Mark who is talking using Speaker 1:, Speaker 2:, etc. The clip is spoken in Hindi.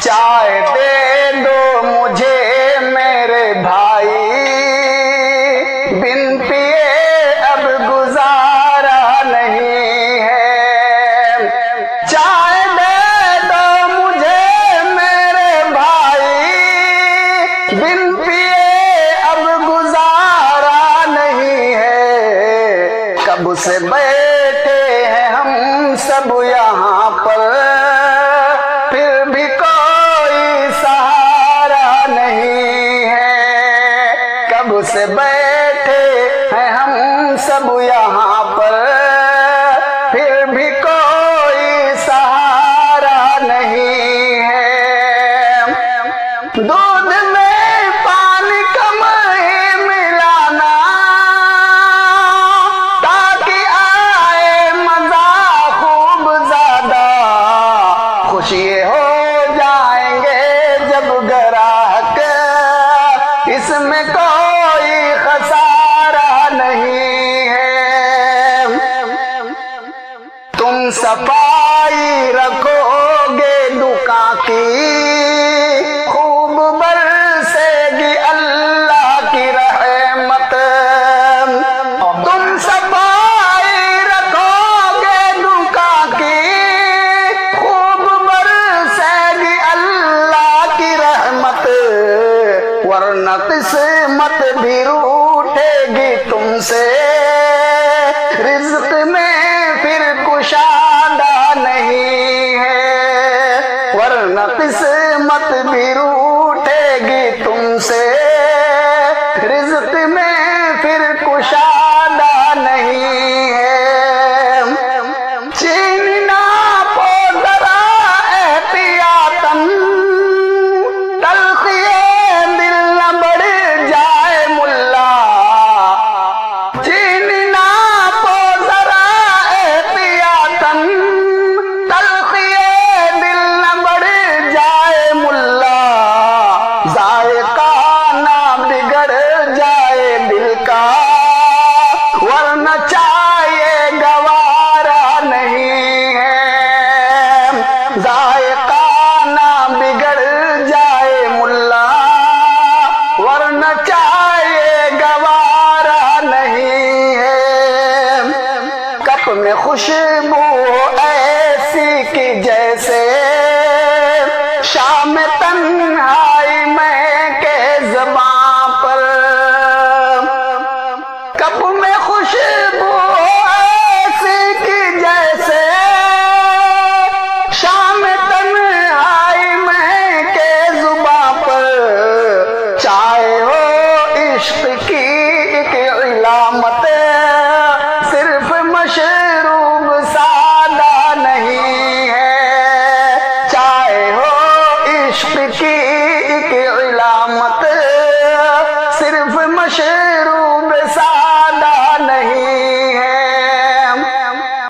Speaker 1: चाय दे दो मुझे मेरे भाई, बिन पिए अब गुजारा नहीं है। चाय दे दो मुझे मेरे भाई, बिन पिए अब गुजारा नहीं है। कब से बैठे हैं हम सब यहाँ पर, फिर भी कोई सहारा नहीं है। कब से बैठे हैं हम सब यहाँ पर, फिर भी कोई सहारा नहीं है। दूध में पानी कम ही मिलाना, ताकि आए मजा खूब ज्यादा। खुशी हो जाएंगे जब ग्राहक, इसमें कोई खसारा नहीं है। तुम सफाई रखोगे दुकान की, खूब बरसेगी अल्लाह की रहमत। तुम सफाई रखोगे दुकान की, खूब बरसेगी अल्लाह की रहमत। वरना किस्मत भी रूठेगी तुमसे, रिज़्क़ में फिर कुशादा नहीं है। वरना किस्मत भी रूठेगी तुमसे, रिज़्क़ में फिर कुशादा नहीं है। छीनना पोदरा एहतियातन, तलख़िए दिल न बढ़ जाए मुल्ला। छीनना पोदरा एहतियातन, तलख़िए दिल न बढ़ जाए मुल्ला। जायका ना बिगड़ जाए दिल का, वरना चाहिए गवारा नहीं है। जायका ना बिगड़ जाए मुल्ला, वरना चाहिए गवारा नहीं है। कप में खुशबू ऐसी कि जैसे शाम तन्हाई में के ज़बां पर। कप में खुशबू ऐसी कि जैसे शाम तन्हाई में के ज़ुबां पर। चाहे हो इश्क की एक इलामत, सिर्फ मशरूब सादा नहीं है। चाहे हो इश्क की एक इलामत, सिर्फ मशरूब